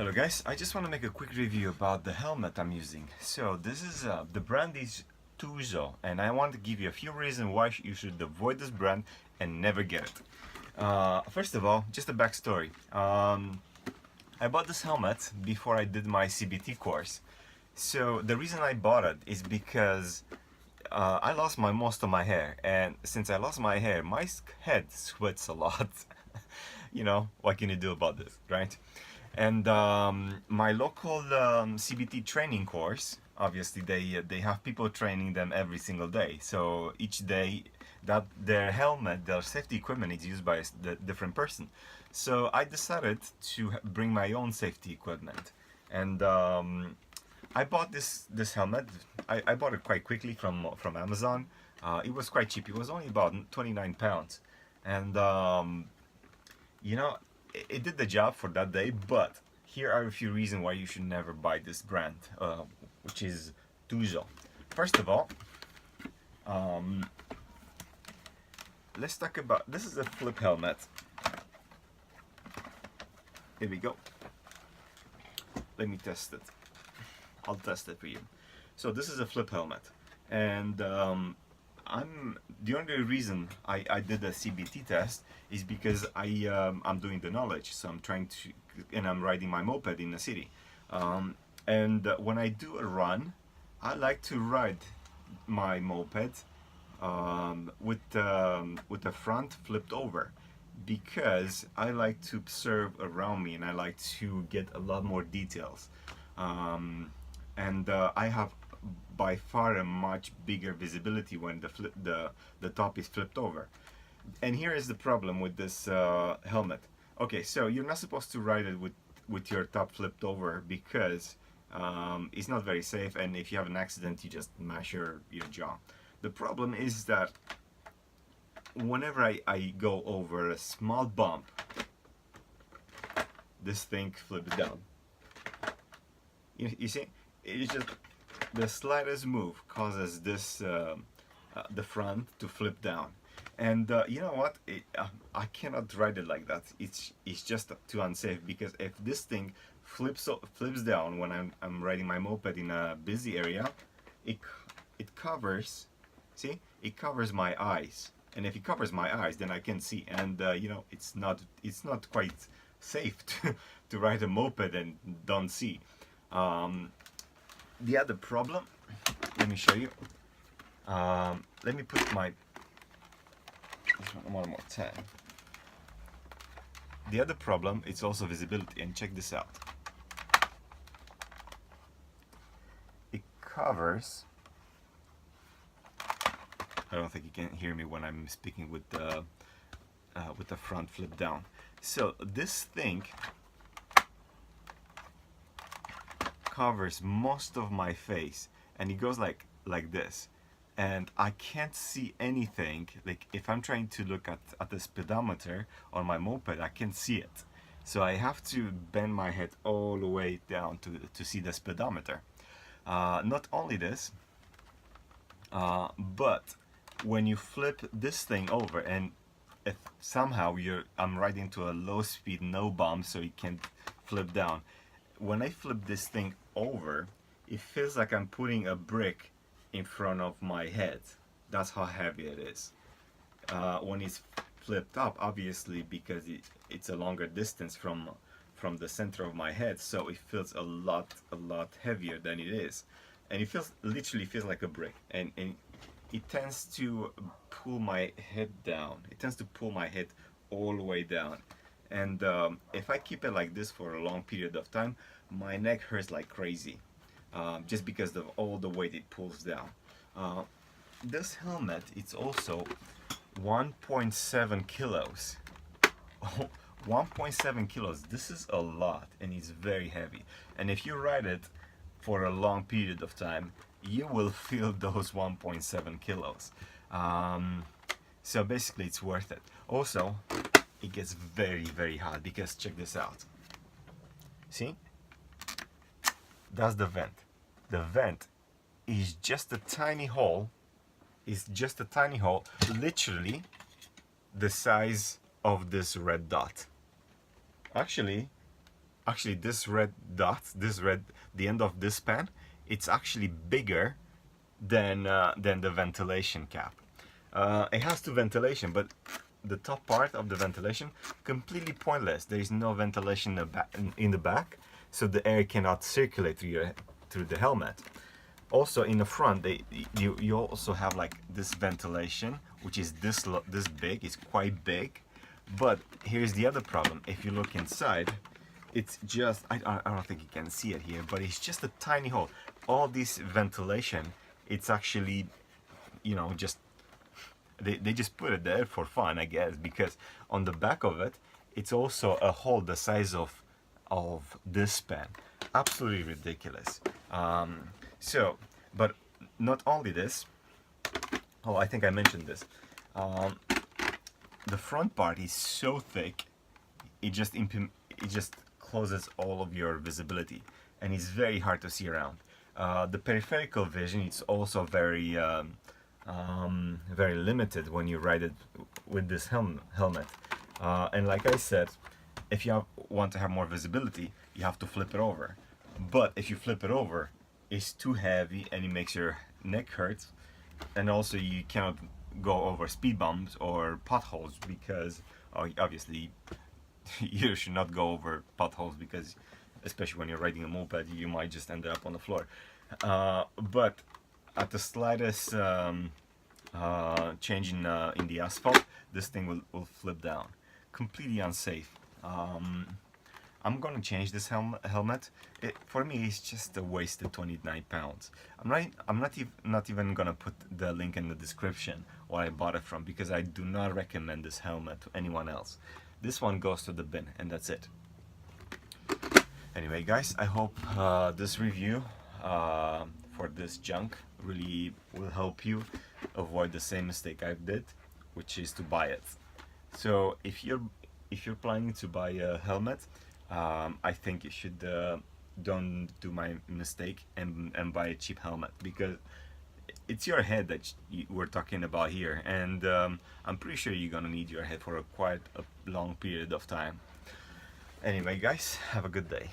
Hello guys, I just want to make a quick review about the helmet I'm using. So this is the brand is TUZO, and I want to give you a few reasons why you should avoid this brand and never get it. First of all, just a backstory. I bought this helmet before I did my CBT course. So the reason I bought it is because I lost most of my hair, and since I lost my hair, my head sweats a lot. You know, what can you do about this, right? And my local CBT training course, obviously they have people training them every single day. So each day that their helmet, their safety equipment is used by a different person. So I decided to bring my own safety equipment, and I bought this helmet. I bought it quite quickly from Amazon. It was quite cheap. It was only about 29 pounds, and you know, it did the job for that day. But here are a few reasons why you should never buy this brand, which is TUZO. First of all, let's talk about, this is a flip helmet. Here we go. Let me test it. I'll test it for you. So this is a flip helmet, and I'm the only reason I did a CBT test is because I'm doing the knowledge. So I'm trying to, and I'm riding my moped in the city. And when I do a run, I like to ride my moped with the front flipped over, because I like to observe around me and I like to get a lot more details. I have by far a much bigger visibility when the top is flipped over. And here is the problem with this helmet. Okay, so you're not supposed to ride it with your top flipped over, because it's not very safe, and if you have an accident you just mash your jaw. The problem is that whenever I go over a small bump, this thing flips down. You see, it's just the slightest move causes this the front to flip down. And you know what, I cannot ride it like that. It's just too unsafe, because if this thing flips down when I'm riding my moped in a busy area, it covers, see, it covers my eyes. And if it covers my eyes, then I can see, and you know, it's not quite safe to ride a moped and don't see. The other problem, let me show you. Let me put this one more time. The other problem, it's also visibility, and check this out. It covers. I don't think you can hear me when I'm speaking with the front flip down. So this thing covers most of my face, and it goes like this, and I can't see anything. Like if I'm trying to look at the speedometer on my moped, I can't see it. So I have to bend my head all the way down to see the speedometer. Not only this, but when you flip this thing over, and if somehow I'm riding to a low speed, no bump, so it can't flip down. When I flip this thing over, it feels like I'm putting a brick in front of my head. That's how heavy it is. When it's flipped up, obviously, because it's a longer distance from the center of my head, so it feels a lot heavier than it is, and it literally feels like a brick, and it tends to pull my head down. It tends to pull my head all the way down. And if I keep it like this for a long period of time, my neck hurts like crazy, just because of all the weight it pulls down. This helmet, it's also 1.7 kilos. 1.7 kilos. This is a lot, and it's very heavy. And if you ride it for a long period of time, you will feel those 1.7 kilos. So basically, it's worth it. Also, it gets very hot, because check this out. See? That's the vent. The vent is just a tiny hole. It's just a tiny hole, literally the size of this red dot. Actually, actually this red dot, the end of this span, it's actually bigger than the ventilation cap. It has two ventilation, but the top part of the ventilation completely pointless. There is no ventilation in the back, so the air cannot circulate through the helmet. Also in the front, you also have like this ventilation, which is this big. It's quite big, but here's the other problem. If you look inside, it's just I don't think you can see it here, but it's just a tiny hole. All this ventilation, it's actually, you know, just they just put it there for fun, I guess, because on the back of it, it's also a hole the size of this span. Absolutely ridiculous. So, but not only this. Oh, I think I mentioned this. The front part is so thick, it just closes all of your visibility, and it's very hard to see around. The peripheral vision is also very very limited when you ride it with this helmet. And like I said, if you want to have more visibility, you have to flip it over. But if you flip it over, it's too heavy and it makes your neck hurt. And also you cannot go over speed bumps or potholes, because obviously you should not go over potholes, because especially when you're riding a moped, you might just end up on the floor. But at the slightest change in the asphalt, this thing will flip down. Completely unsafe. I'm gonna change this helmet. For me, it's just a wasted 29 pounds. I'm not even gonna put the link in the description where I bought it from, because I do not recommend this helmet to anyone else. This one goes to the bin, and that's it. Anyway, guys, I hope this review for this junk really will help you avoid the same mistake I did, which is to buy it. So if you're planning to buy a helmet, I think you should don't do my mistake and buy a cheap helmet, because it's your head that we're talking about here, and I'm pretty sure you're gonna need your head for quite a long period of time. Anyway, guys, have a good day.